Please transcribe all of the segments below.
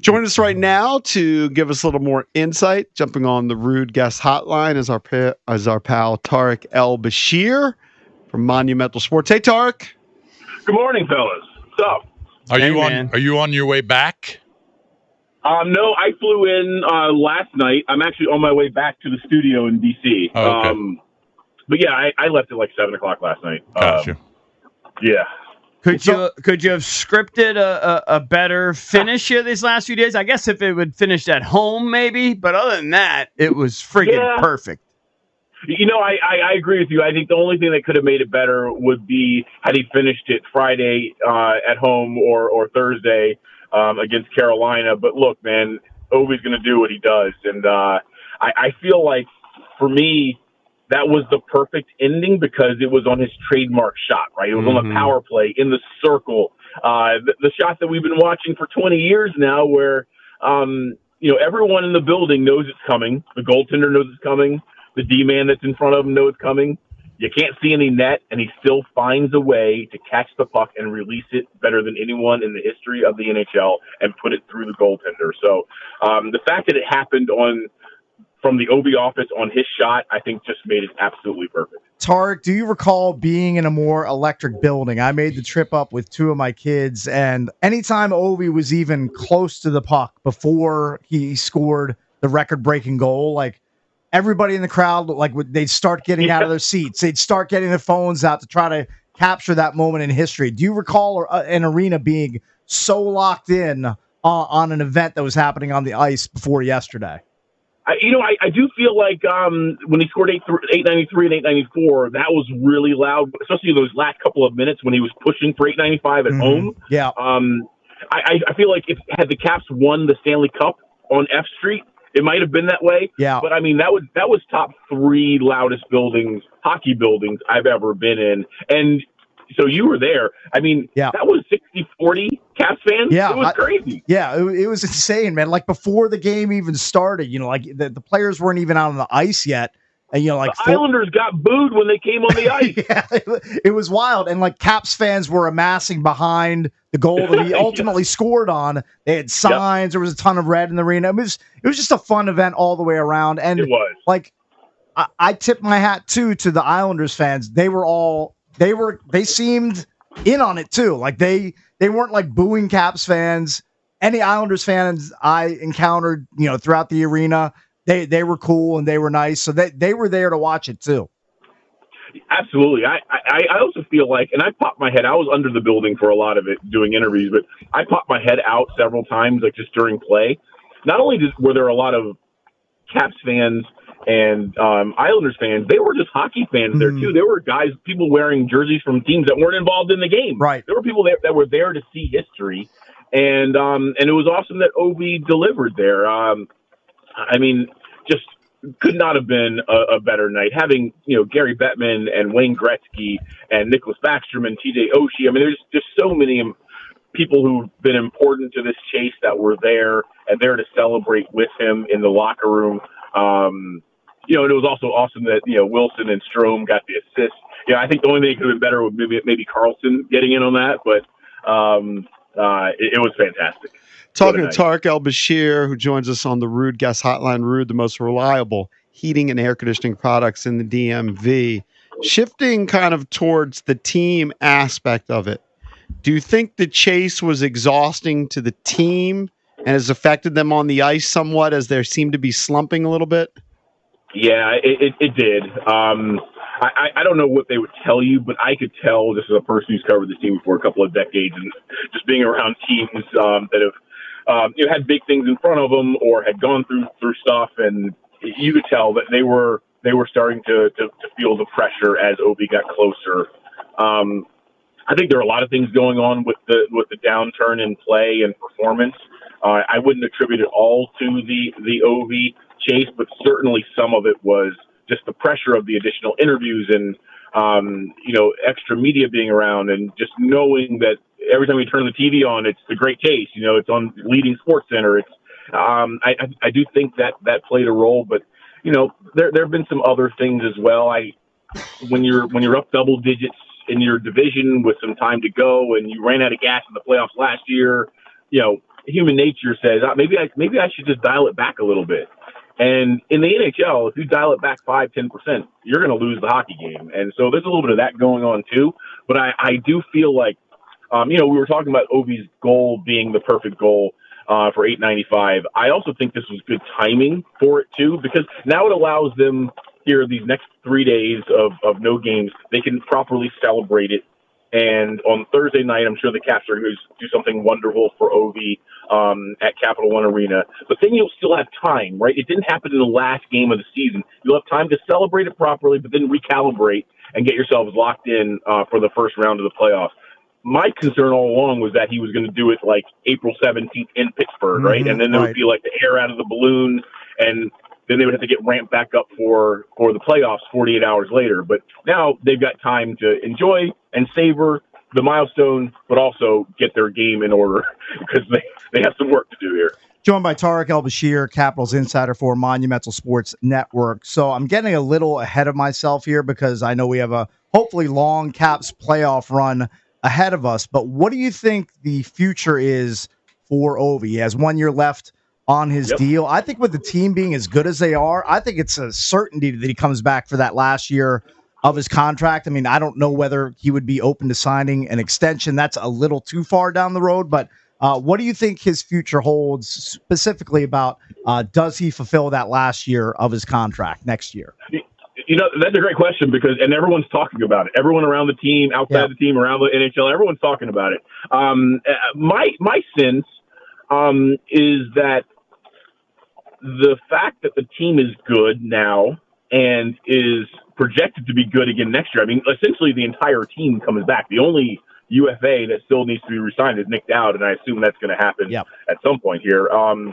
Join us right now to give us a little more insight. Jumping on the Rude Guest Hotline is our pal Tarik El-Bashir from Monumental Sports. Hey, Tarik. Good morning, fellas. What's up? Are you on your way back? No, I flew in last night. I'm actually on my way back to the studio in D.C. Oh, okay. But yeah, I left at like 7 o'clock last night. Gotcha. Yeah. Could you have scripted a better finish here these last few days? I guess if it would finished at home, maybe. But other than that, it was friggin' perfect. You know, I agree with you. I think the only thing that could have made it better would be had he finished it Friday at home or Thursday against Carolina. But look, man, Ovi's going to do what he does. And I feel like, for me, that was the perfect ending because it was on his trademark shot, right? It was on the power play in the circle. The shot that we've been watching for 20 years now where, everyone in the building knows it's coming. The goaltender knows it's coming. The D-man that's in front of him knows it's coming. You can't see any net, and he still finds a way to catch the puck and release it better than anyone in the history of the NHL and put it through the goaltender. So the fact that it happened from the Ovi office on his shot, I think just made it absolutely perfect. Tarik, do you recall being in a more electric building? I made the trip up with two of my kids, and anytime Ovi was even close to the puck before he scored the record-breaking goal, like, everybody in the crowd, like, they'd start getting out of their seats. They'd start getting their phones out to try to capture that moment in history. Do you recall an arena being so locked in on an event that was happening on the ice before yesterday? I do feel like when he scored 893 and 894, that was really loud, especially those last couple of minutes when he was pushing for 895 at home. Yeah. I feel like had the Caps won the Stanley Cup on F Street, it might have been that way. Yeah. But I mean, that was top 3 loudest hockey buildings I've ever been in. And so you were there. I mean, that was 60-40 Caps fans. Yeah. It was crazy. It was insane, man. Like, before the game even started, like, the players weren't even out on the ice yet. And, like, the Islanders got booed when they came on the ice. It was wild. And, like, Caps fans were amassing behind the goal that he ultimately scored on. They had signs. There was a ton of red in the arena. It was just a fun event all the way around. And it was. Like, I tip my hat too to the Islanders fans. They seemed in on it too. Like, they weren't like booing Caps fans. Any Islanders fans I encountered, throughout the arena, they were cool and they were nice. So they were there to watch it too. Absolutely. I also feel like, and I popped my head, I was under the building for a lot of it doing interviews, but I popped my head out several times, like, just during play. Not only were there a lot of Caps fans and Islanders fans, they were just hockey fans there too. There were people wearing jerseys from teams that weren't involved in the game. Right. There were people that were there to see history. And it was awesome that Ovi delivered there. I mean, just could not have been a better night. Having, Gary Bettman and Wayne Gretzky and Nicholas Backstrom and TJ Oshie. I mean, there's just so many people who've been important to this chase that were there and there to celebrate with him in the locker room. And it was also awesome that, Wilson and Strome got the assist. I think the only thing that could have been better would maybe Carlson getting in on that, but it was fantastic. Talking to Tarik El-Bashir, who joins us on the Rude Guest Hotline. Rude, the most reliable heating and air conditioning products in the DMV. Shifting kind of towards the team aspect of it, do you think the chase was exhausting to the team and has affected them on the ice somewhat as they seem to be slumping a little bit? Yeah, it did. I don't know what they would tell you, but I could tell, just as a person who's covered this team for a couple of decades and just being around teams that have had big things in front of them or had gone through stuff, and you could tell that they were starting to feel the pressure as Ovi got closer. I think there are a lot of things going on with the downturn in play and performance. I wouldn't attribute it all to the Ovi chase, but certainly some of it was just the pressure of the additional interviews and extra media being around, and just knowing that every time you turn the TV on, it's the Great Chase. It's on leading Sports Center. It's I do think that played a role, but there have been some other things as well. When you're up double digits in your division with some time to go, and you ran out of gas in the playoffs last year, human nature says maybe I should just dial it back a little bit. And in the NHL, if you dial it back 5-10%, you're going to lose the hockey game. And so there's a little bit of that going on too. But I do feel like, we were talking about Ovi's goal being the perfect goal for 895. I also think this was good timing for it too, because now it allows them here these next 3 days of no games. They can properly celebrate it. And on Thursday night, I'm sure the Caps are going to do something wonderful for Ovi at Capital One Arena. But then you'll still have time, right? It didn't happen in the last game of the season. You'll have time to celebrate it properly, but then recalibrate and get yourselves locked in for the first round of the playoffs. My concern all along was that he was going to do it like April 17th in Pittsburgh, right? And then there would be like the air out of the balloon, and then they would have to get ramped back up for the playoffs 48 hours later. But now they've got time to enjoy and savor the milestone, but also get their game in order because they have some work to do here. Joined by Tarik El-Bashir, Capitals insider for Monumental Sports Network. So I'm getting a little ahead of myself here because I know we have a hopefully long Caps playoff run ahead of us. But what do you think the future is for Ovi? He has 1 year left on his deal. I think with the team being as good as they are, I think it's a certainty that he comes back for that last year of his contract. I mean, I don't know whether he would be open to signing an extension. That's a little too far down the road, but what do you think his future holds specifically about does he fulfill that last year of his contract next year? That's a great question and everyone's talking about it. Everyone around the team, outside the team, around the NHL, everyone's talking about it. My sense is that the fact that the team is good now and is projected to be good again next year. I mean, essentially the entire team comes back. The only UFA that still needs to be re-signed is Nick Dowd, and I assume that's going to happen at some point here. Ovi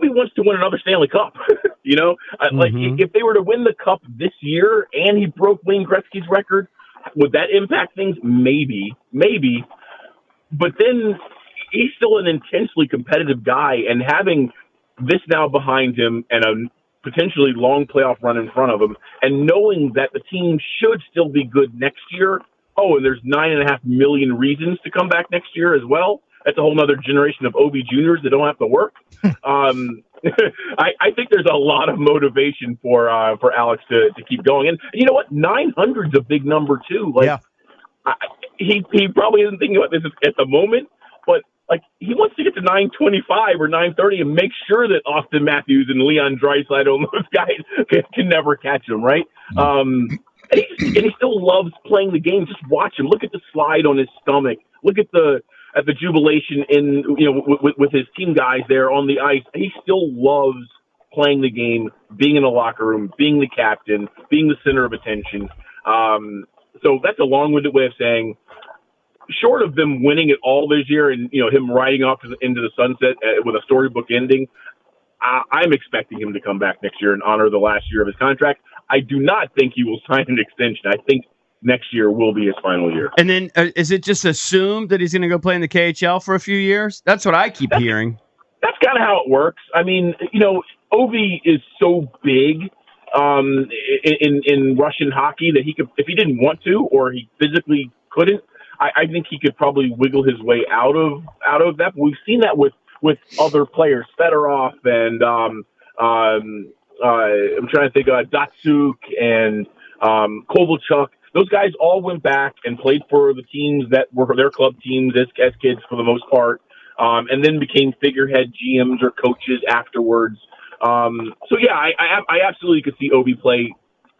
wants to win another Stanley Cup. If they were to win the Cup this year and he broke Wayne Gretzky's record, would that impact things? Maybe. But then he's still an intensely competitive guy, and having this now behind him and a potentially long playoff run in front of him, and knowing that the team should still be good next year. Oh, and there's 9.5 million reasons to come back next year as well. That's a whole nother generation of Ovi juniors that don't have to work. I think there's a lot of motivation for Alex to keep going. And you know what? 900 is a big number too. He probably isn't thinking about this at the moment, but he wants to get to 925 or 930 and make sure that Austin Matthews and Leon Draisaitl and those guys can never catch him, right? And he still loves playing the game. Just watch him. Look at the slide on his stomach. Look at the jubilation with his team guys there on the ice. He still loves playing the game, being in the locker room, being the captain, being the center of attention. So that's a long-winded way of saying, short of them winning it all this year and him riding off into the sunset with a storybook ending, I'm expecting him to come back next year and honor the last year of his contract. I do not think he will sign an extension. I think next year will be his final year. And then is it just assumed that he's going to go play in the KHL for a few years? That's what I keep hearing. That's kind of how it works. I mean, Ovi is so big in Russian hockey that he could, if he didn't want to or he physically couldn't, I think he could probably wiggle his way out of that. But we've seen that with other players, Fedorov and I'm trying to think of Datsuk and Kovalchuk. Those guys all went back and played for the teams that were their club teams as kids for the most part, and then became figurehead GMs or coaches afterwards. So yeah, I absolutely could see Ovi play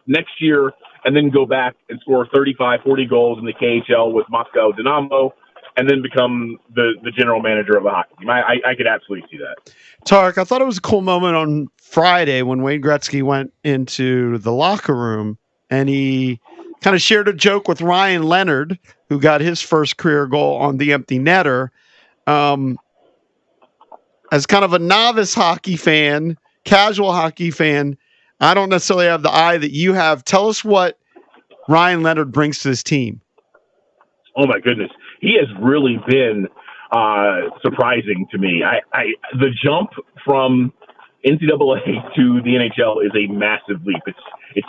next year and then go back and score 35, 40 goals in the KHL with Moscow Dynamo and then become the general manager of a hockey team. I could absolutely see that. Tarik, I thought it was a cool moment on Friday when Wayne Gretzky went into the locker room and he kind of shared a joke with Ryan Leonard, who got his first career goal on the empty netter. As kind of a novice hockey fan, casual hockey fan, I don't necessarily have the eye that you have. Tell us what Ryan Leonard brings to this team. Oh my goodness. He has really been surprising to me. The jump from NCAA to the NHL is a massive leap. It's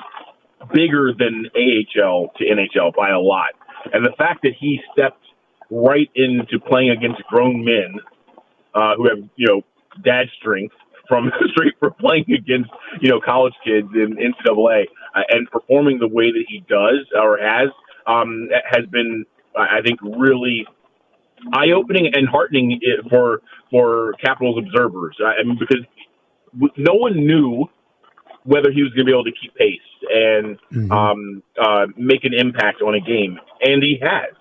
bigger than AHL to NHL by a lot. And the fact that he stepped right into playing against grown men who have, dad strength from straight from playing against, college kids in NCAA and performing the way that he does or has been, I think, really eye-opening and heartening for Capitals observers. Because no one knew whether he was going to be able to keep pace and make an impact on a game, and he has.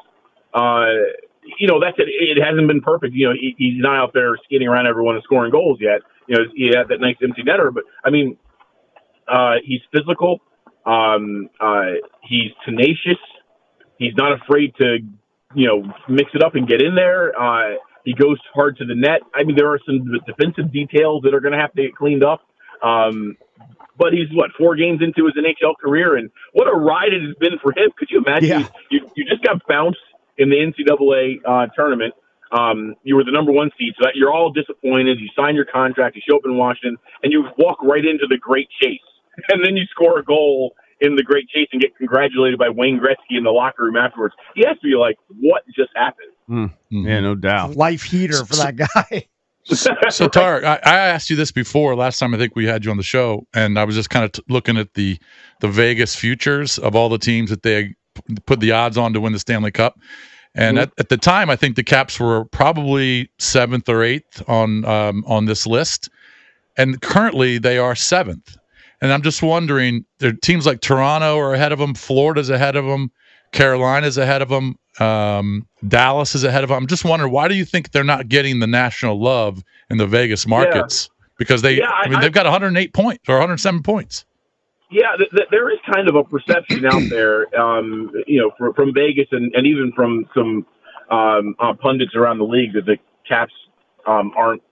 That's it. It hasn't been perfect. He's not out there skating around everyone and scoring goals yet. He had that nice empty netter, but I mean, he's physical. He's tenacious. He's not afraid to, mix it up and get in there. He goes hard to the net. I mean, there are some defensive details that are going to have to get cleaned up. But he's 4 games into his NHL career, and what a ride it has been for him. Could you imagine? Yeah. You just got bounced in the NCAA tournament. You were the number 1 seed, so you're all disappointed. You sign your contract, you show up in Washington, and you walk right into the Great Chase. And then you score a goal in the Great Chase and get congratulated by Wayne Gretzky in the locker room afterwards. He has to be like, what just happened? Yeah, no doubt. Life heater for that guy. So Tarik, I asked you this before last time I think we had you on the show, and I was just kind of looking at the Vegas futures of all the teams that they put the odds on to win the Stanley Cup. And at the time, I think the Caps were probably 7th or 8th on this list, and currently they are 7th. And I'm just wondering, there are teams like Toronto are ahead of them, Florida's ahead of them, Carolina's ahead of them, Dallas is ahead of them. I'm just wondering, why do you think they're not getting the national love in the Vegas markets? Yeah. Because they've got 108 points or 107 points. Yeah, there is kind of a perception out there, from Vegas and even from some pundits around the league that the Caps aren't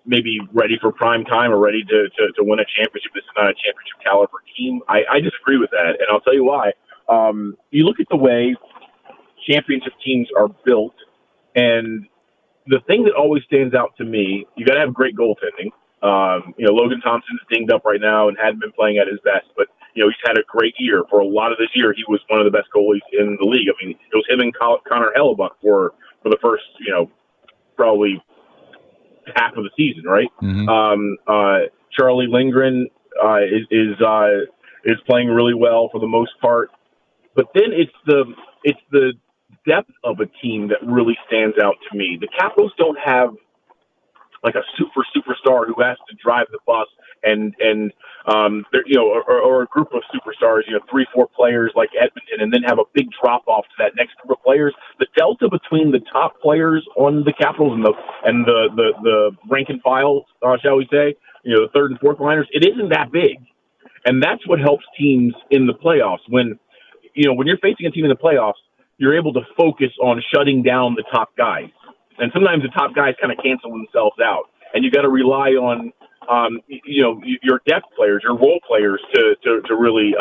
maybe ready for prime time or ready to win a championship. This is not a championship caliber team. I disagree with that, and I'll tell you why. You look at the way championship teams are built, and the thing that always stands out to me, you got to have great goaltending. Logan Thompson's dinged up right now and hadn't been playing at his best, but he's had a great year. For a lot of this year, he was one of the best goalies in the league. I mean, it was him and Connor Hellebuck for the first, probably half of the season, right? Mm-hmm. Charlie Lindgren is playing really well for the most part, but then it's the depth of a team that really stands out to me. The Capitals don't have like a superstar who has to drive the bus and or a group of superstars, 3-4 players like Edmonton, and then have a big drop off to that next group of players. The delta between the top players on the Capitals and the rank and file, shall we say, the third and fourth liners, it isn't that big, and that's what helps teams in the playoffs. When you're facing a team in the playoffs, you're able to focus on shutting down the top guys. And sometimes the top guys kind of cancel themselves out, and you got to rely on, your depth players, your role players to really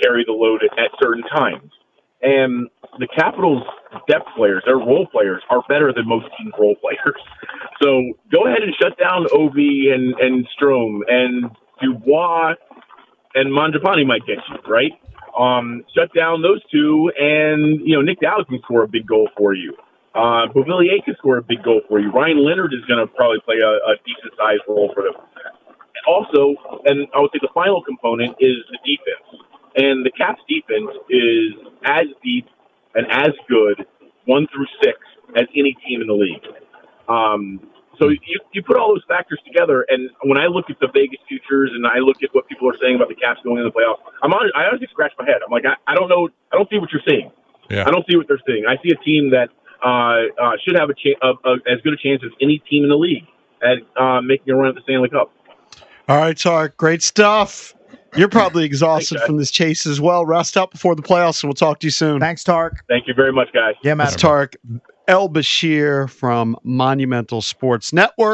carry the load at certain times. And the Capitals' depth players, their role players, are better than most teams' role players. So go ahead and shut down Ovi and Strome, and Dubois and Mangiapane might get you, right? Shut down those two, and Nick Dowd can score a big goal for you. Beauvillier can score a big goal for you. Ryan Leonard is going to probably play a decent-sized role for them. Also, and I would say the final component is the defense. And the Caps' defense is as deep and as good, 1 through 6, as any team in the league. So you put all those factors together, and when I look at the Vegas futures and I look at what people are saying about the Caps going into the playoffs, I honestly scratch my head. I'm like, I don't know. I don't see what you're seeing. Yeah. I don't see what they're seeing. I see a team that should have as good a chance as any team in the league at making a run at the Stanley Cup. All right, Tarik, great stuff. You're probably exhausted from this chase as well. Rest up before the playoffs, and we'll talk to you soon. Thanks, Tarik. Thank you very much, guys. Yeah, man. That's Tarik El-Bashir from Monumental Sports Network.